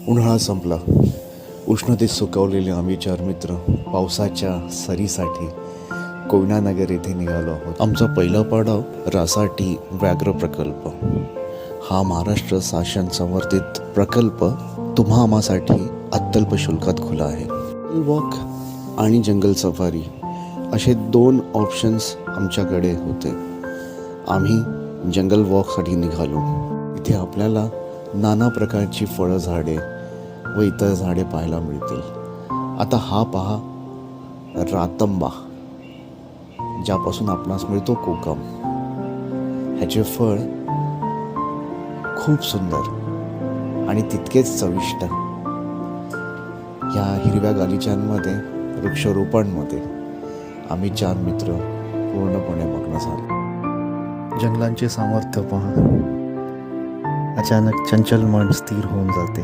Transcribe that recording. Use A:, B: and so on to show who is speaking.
A: उन्हाळा संपला. उष्णतेत सुकावलेले आम्ही चार मित्र पावसाच्या सरीसाठी कोयना नगर येथे निघालो आहोत. आमचा पहिला पडाव रासाटी व्याघ्र प्रकल्प. हा महाराष्ट्र शासन समर्थित प्रकल्प तुम्हा आम्हासाठी अत्यल्प शुल्कात खुला आहे. वॉक आणि जंगल सफारी असे 2 ऑप्शन्स आमच्याकडे होते. आम्ही जंगल वॉकसाठी निघालो. इथे आपल्याला नाना प्रकारची फळं झाडे व इतर झाडे पाहायला मिळतील. आता हा पहा रातंबा, ज्यापासून आपणास मिळतो कोकम. ह्याचे फळ खूप सुंदर आणि तितकेच चविष्ट. या हिरव्या गालिचांमध्ये वृक्षारोपणमध्ये आम्ही 4 मित्र पूर्णपणे मग्न झालो.
B: जंगलांचे सामर्थ्य पहा. अचानक चंचल मन स्थिर होऊन जाते.